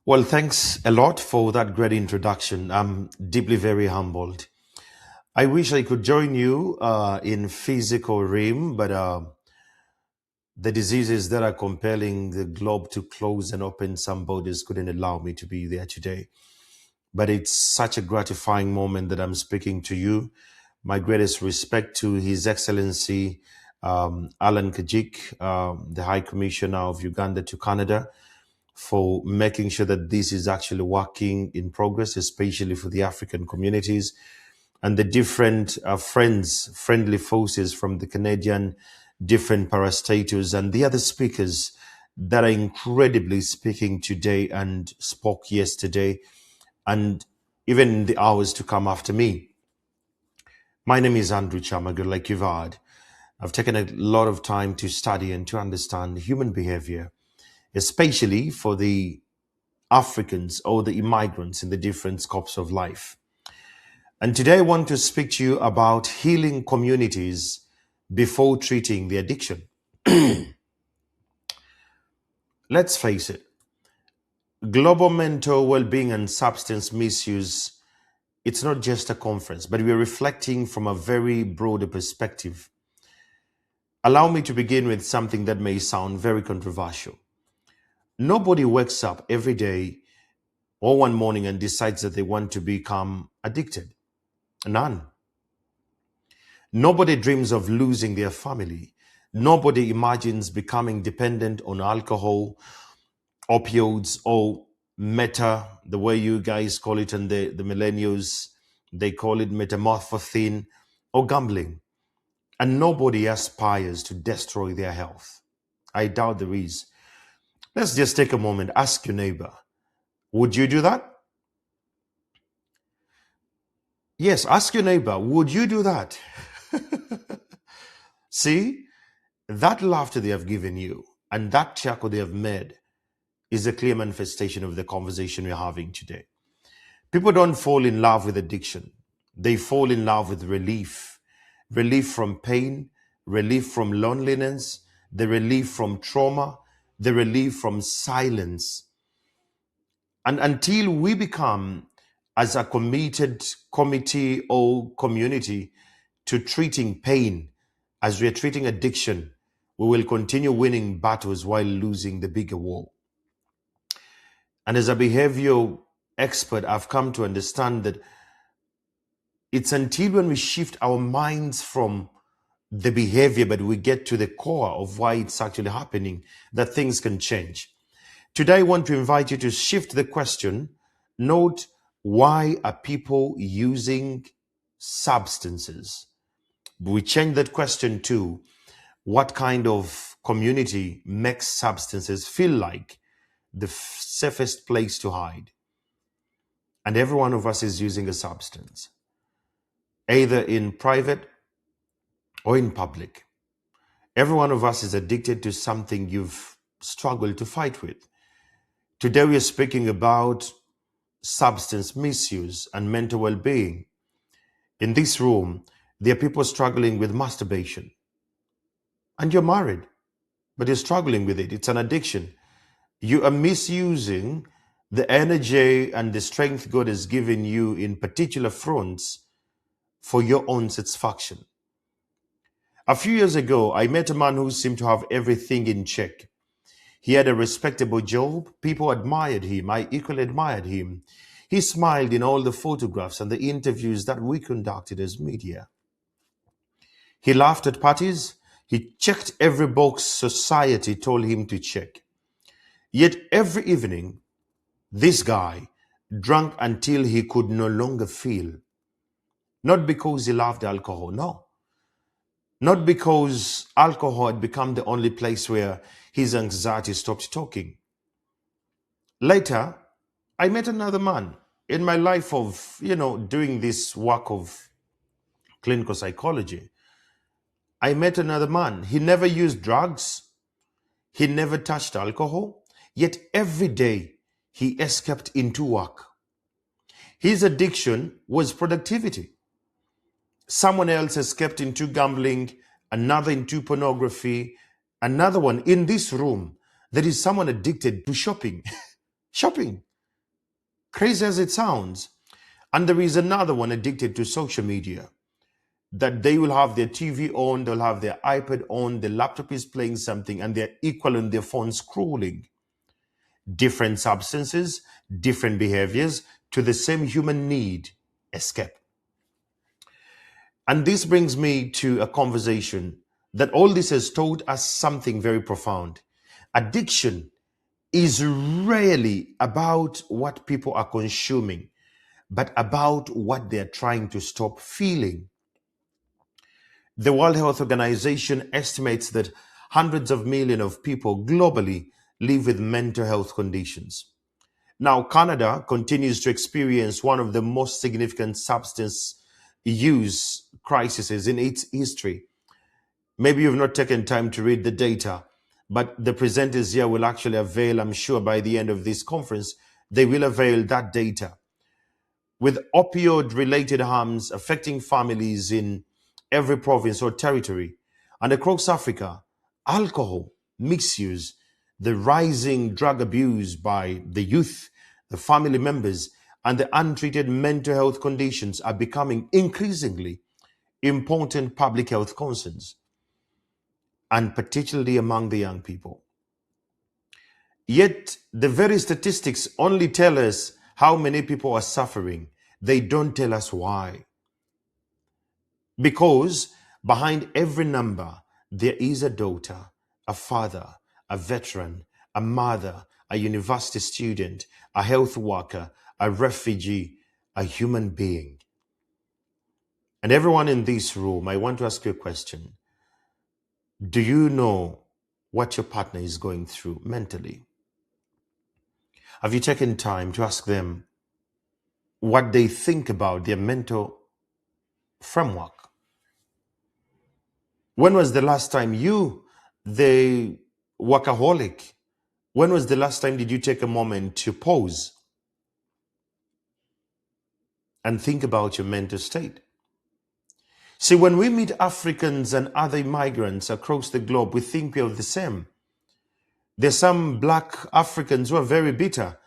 Well, thanks a lot for that great introduction. I'm deeply very humbled. I wish I could join you in physical realm, but the diseases that are compelling the globe to close and open some borders couldn't allow me to be there today. But it's such a gratifying moment that I'm speaking to you. My greatest respect to His Excellency Alan Kajik, the High Commissioner of Uganda to Canada, for making sure that this is actually working in progress, especially for the African communities and the different friendly forces from the Canadian, different parastatals, and the other speakers that are incredibly speaking today and spoke yesterday, and even in the hours to come after me. My name is Andrew Kyamagero, like you've heard. I've taken a lot of time to study and to understand human behavior, especially for the Africans or the immigrants in the different scopes of life. And today I want to speak to you about healing communities before treating the addiction. Let's face it, global mental well-being and substance misuse, it's not just a conference, but we're reflecting from a very broader perspective. Allow me to begin with something that may sound very controversial. Nobody wakes up every day or one morning and decides that they want to become addicted. None. Nobody dreams of losing their family. Nobody imagines becoming dependent on alcohol, opioids, or meta, the way you guys call it, and the millennials, they call it metamorphothine, or gambling. And nobody aspires to destroy their health. I doubt there is. Let's just take a moment, ask your neighbor, would you do that? Yes, ask your neighbor, would you do that? See, that laughter they have given you and that chuckle they have made is a clear manifestation of the conversation we're having today. People don't fall in love with addiction. They fall in love with relief. Relief from pain, relief from loneliness, the relief from trauma, the relief from silence. And until we become, as a committed committee or community, to treating pain as we are treating addiction, we will continue winning battles while losing the bigger war. And as a behavioral expert, I've come to understand that it's until when we shift our minds from the behavior, but we get to the core of why it's actually happening, that things can change. Today, I want to invite you to shift the question. Note, why are people using substances? We change that question to, what kind of community makes substances feel like the safest place to hide? And every one of us is using a substance, either in private or in public. Every one of us is addicted to something you've struggled to fight with. Today, we are speaking about substance misuse and mental well-being. In this room, there are people struggling with masturbation. And you're married, but you're struggling with it. It's an addiction. You are misusing the energy and the strength God has given you in particular fronts for your own satisfaction. A few years ago, I met a man who seemed to have everything in check. He had a respectable job. People admired him. I equally admired him. He smiled in all the photographs and the interviews that we conducted as media. He laughed at parties. He checked every box society told him to check. Yet every evening, this guy drank until he could no longer feel. Not because he loved alcohol, no. Not because alcohol had become the only place where his anxiety stopped talking. Later, I met another man in my life of, doing this work of clinical psychology. I met another man. He never used drugs. He never touched alcohol. Yet every day he escaped into work. His addiction was productivity. Someone else escaped into gambling, another into pornography, another one in this room. There is someone addicted to shopping. Shopping. Crazy as it sounds. And there is another one addicted to social media, that they will have their TV on, they'll have their iPad on, the laptop is playing something, and they're equal on their phone scrolling. Different substances, different behaviors to the same human need, escape. And this brings me to a conversation that all this has taught us something very profound. Addiction is rarely about what people are consuming, but about what they're trying to stop feeling. The World Health Organization estimates that hundreds of millions of people globally live with mental health conditions. Now, Canada continues to experience one of the most significant substance use crises in its history. Maybe you've not taken time to read the data, but the presenters here will actually avail, I'm sure by the end of this conference, they will avail that data. With opioid related harms affecting families in every province or territory, and across Africa, alcohol, misuse, the rising drug abuse by the youth, the family members, and the untreated mental health conditions are becoming increasingly important public health concerns, and particularly among the young people. Yet, the very statistics only tell us how many people are suffering. They don't tell us why. Because behind every number, there is a daughter, a father, a veteran, a mother, a university student, a health worker, a refugee, a human being. And everyone in this room, I want to ask you a question. Do you know what your partner is going through mentally? Have you taken time to ask them what they think about their mental framework? When was the last time you, the workaholic, when was the last time did you take a moment to pause and think about your mental state? See, when we meet Africans and other migrants across the globe, we think we are the same. There's some black Africans who are very bitter.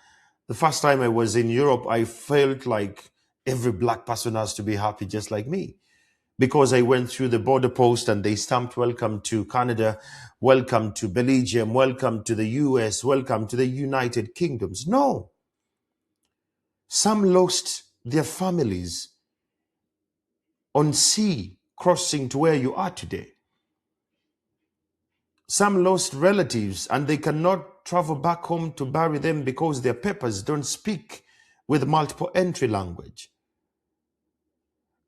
The first time I was in Europe, I felt like every black person has to be happy just like me, because I went through the border post and they stamped welcome to Canada, welcome to Belgium, welcome to the US, welcome to the United Kingdoms. No. Some lost their families on sea crossing to where you are today. Some lost relatives and they cannot travel back home to bury them because their papers don't speak with multiple entry language.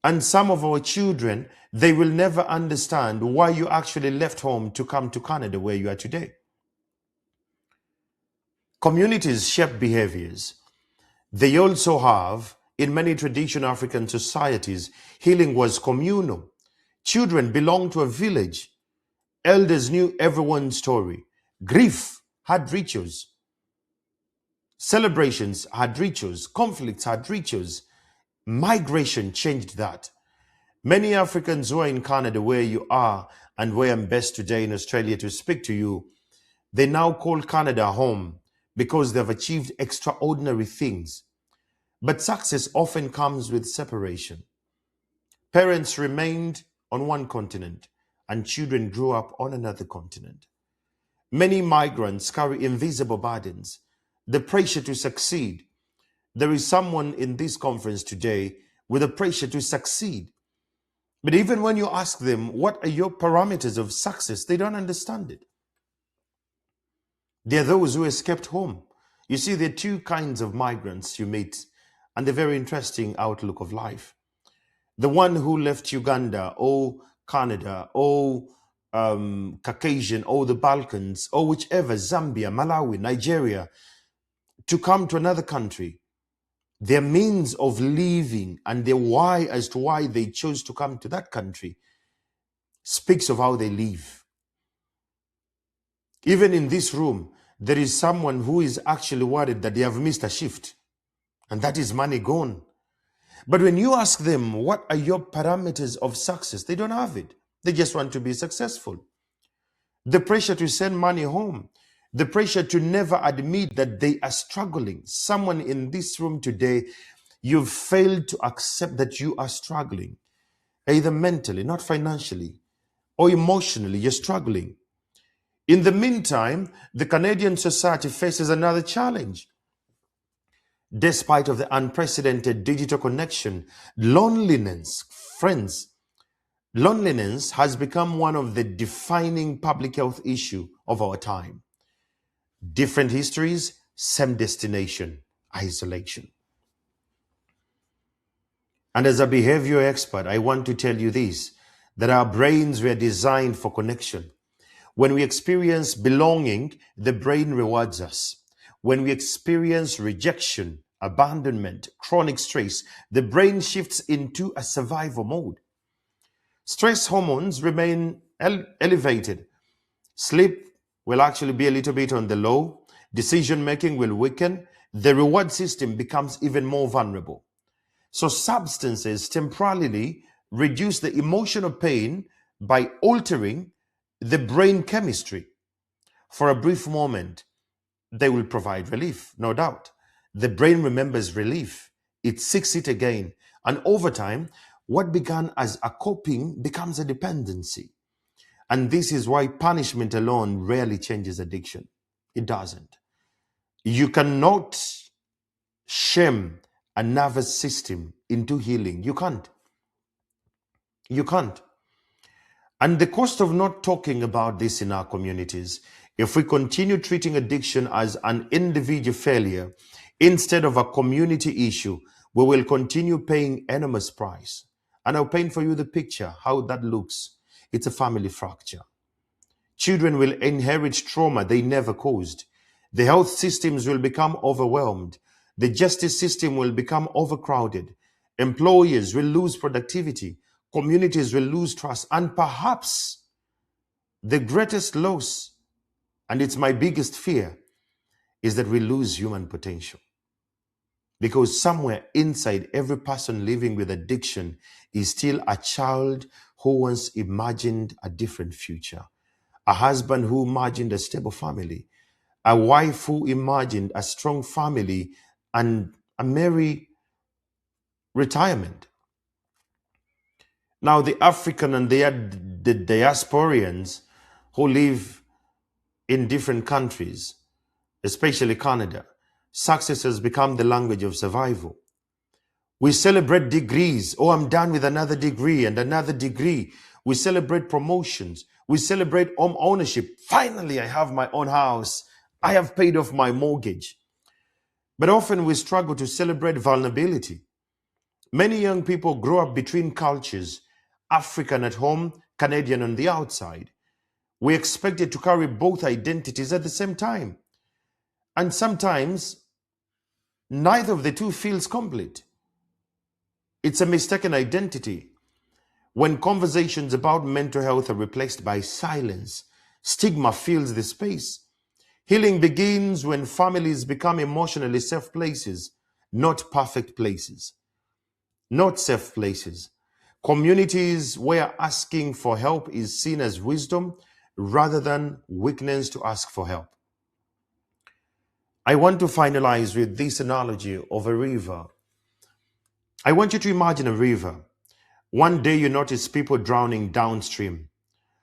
And some of our children, they will never understand why you actually left home to come to Canada where you are today. Communities shape behaviors. They also have, in many traditional African societies, healing was communal. Children belonged to a village. Elders knew everyone's story. Grief had rituals. Celebrations had rituals. Conflicts had rituals. Migration changed that. Many Africans who are in Canada where you are and where I'm best today in Australia to speak to you, they now call Canada home because they've achieved extraordinary things. But success often comes with separation. Parents remained on one continent and children grew up on another continent. Many migrants carry invisible burdens, the pressure to succeed. There is someone in this conference today with a pressure to succeed. But even when you ask them, what are your parameters of success, they don't understand it. There are those who escaped home. You see, there are two kinds of migrants you meet, and a very interesting outlook of life. The one who left Uganda or Canada or Caucasian or the Balkans or whichever, Zambia, Malawi, Nigeria, to come to another country. Their means of living and their why as to why they chose to come to that country speaks of how they live. Even in this room, there is someone who is actually worried that they have missed a shift, and that is money gone. But when you ask them, what are your parameters of success? They don't have it. They just want to be successful. The pressure to send money home. the pressure to never admit that they are struggling. Someone in this room today, you've failed to accept that you are struggling, either mentally, not financially, or emotionally, you're struggling. In the meantime, the Canadian society faces another challenge. Despite of the unprecedented digital connection, loneliness, friends, loneliness has become one of the defining public health issue of our time. Different histories, same destination, isolation. And as a behavioral expert, I want to tell you this, that our brains were designed for connection. When we experience belonging, the brain rewards us. When we experience rejection, abandonment, chronic stress, the brain shifts into a survival mode. Stress hormones remain elevated. Sleep will actually be a little bit on the low. Decision making will weaken. The reward system becomes even more vulnerable. So substances temporarily reduce the emotional pain by altering the brain chemistry. For a brief moment, they will provide relief, no doubt. The brain remembers relief. It seeks it again. And over time, what began as a coping becomes a dependency. And this is why punishment alone rarely changes addiction. It doesn't. You cannot shame a nervous system into healing. You can't. You can't. And the cost of not talking about this in our communities, if we continue treating addiction as an individual failure instead of a community issue, we will continue paying enormous price. And I'll paint for you the picture, how that looks. It's a family fracture. Children will inherit trauma they never caused. The health systems will become overwhelmed. The justice system will become overcrowded. Employers will lose productivity. Communities will lose trust. And perhaps the greatest loss, and it's my biggest fear, is that we lose human potential. Because somewhere inside every person living with addiction is still a child who once imagined a different future, a husband who imagined a stable family, a wife who imagined a strong family and a merry retirement. Now, the African and the diasporians who live in different countries, especially Canada, success has become the language of survival. We celebrate degrees. Oh, I'm done with another degree and another degree. We celebrate promotions. We celebrate home ownership. Finally, I have my own house. I have paid off my mortgage. But often we struggle to celebrate vulnerability. Many young people grow up between cultures, African at home, Canadian on the outside. We're expected to carry both identities at the same time. And sometimes neither of the two feels complete. It's a mistaken identity. When conversations about mental health are replaced by silence, stigma fills the space. Healing begins when families become emotionally safe places, not perfect places, not safe places. Communities where asking for help is seen as wisdom rather than weakness to ask for help. I want to finalize with this analogy of a river. I want you to imagine a river. One day you notice people drowning downstream.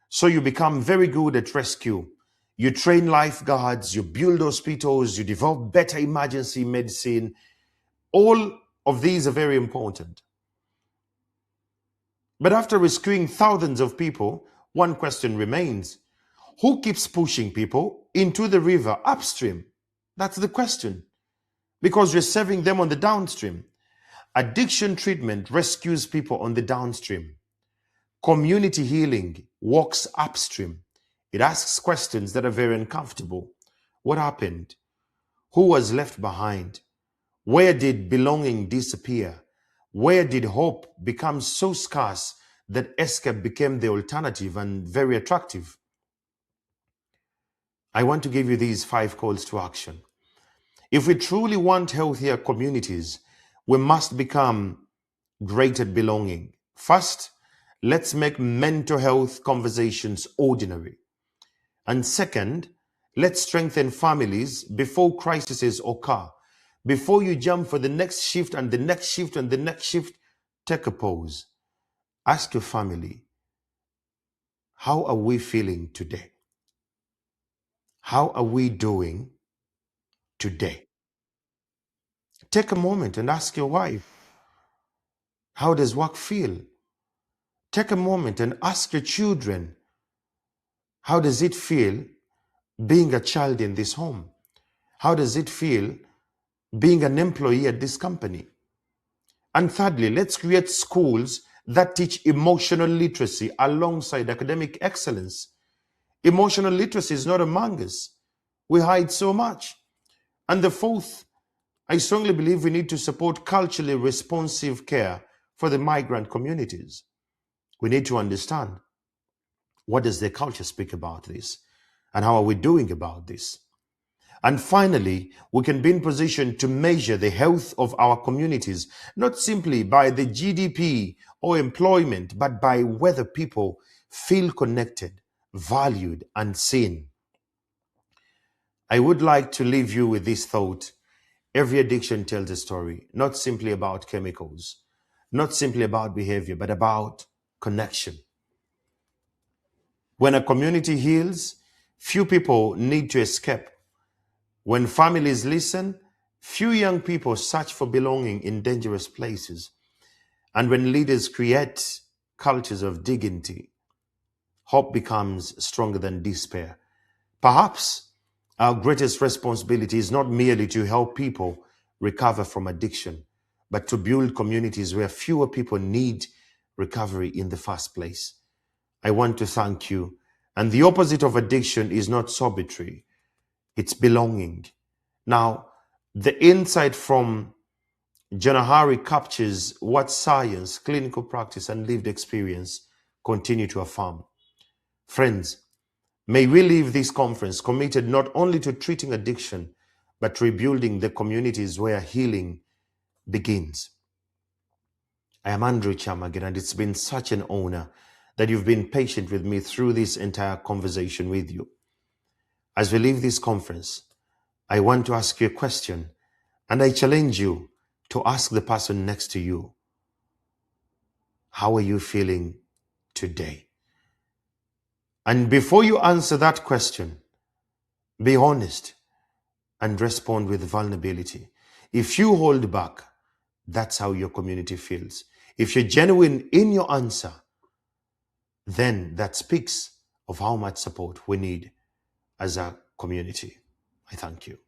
So you become very good at rescue. You train lifeguards, you build hospitals, you develop better emergency medicine. All of these are very important. But after rescuing thousands of people, one question remains. Who keeps pushing people into the river upstream? That's the question. Because you're saving them on the downstream. Addiction treatment rescues people on the downstream. Community healing walks upstream. It asks questions that are very uncomfortable. What happened? Who was left behind? Where did belonging disappear? Where did hope become so scarce that escape became the alternative and very attractive? I want to give you these 5 calls to action. If we truly want healthier communities, we must become great at belonging. First, let's make mental health conversations ordinary. And second, Let's strengthen families before crises occur. Before you jump for the next shift and the next shift and the next shift, take a pause. Ask your family, how are we feeling today? How are we doing today? Take a moment and ask your wife, how does work feel? Take a moment and ask your children, how does it feel being a child in this home? How does it feel being an employee at this company? And thirdly, let's create schools that teach emotional literacy alongside academic excellence. Emotional literacy is not among us. We hide so much. And the fourth, I strongly believe we need to support culturally responsive care for the migrant communities. We need to understand, what does their culture speak about this? And how are we doing about this? And finally, we can be in position to measure the health of our communities, not simply by the GDP or employment, but by whether people feel connected, valued, and seen. I would like to leave you with this thought. Every addiction tells a story, not simply about chemicals, not simply about behavior, but about connection. When a community heals, few people need to escape. When families listen, few young people search for belonging in dangerous places. And when leaders create cultures of dignity, hope becomes stronger than despair. Perhaps our greatest responsibility is not merely to help people recover from addiction, but to build communities where fewer people need recovery in the first place. I want to thank you. And the opposite of addiction is not sobriety, it's belonging. Now, the insight from Janahari captures what science, clinical practice, and lived experience continue to affirm. Friends, may we leave this conference committed not only to treating addiction, but rebuilding the communities where healing begins. I am Andrew Kyamagero, and it's been such an honor that you've been patient with me through this entire conversation with you. As we leave this conference, I want to ask you a question, and I challenge you to ask the person next to you, how are you feeling today? And before you answer that question, be honest and respond with vulnerability. If you hold back, that's how your community feels. If you're genuine in your answer, then that speaks of how much support we need as a community. I thank you.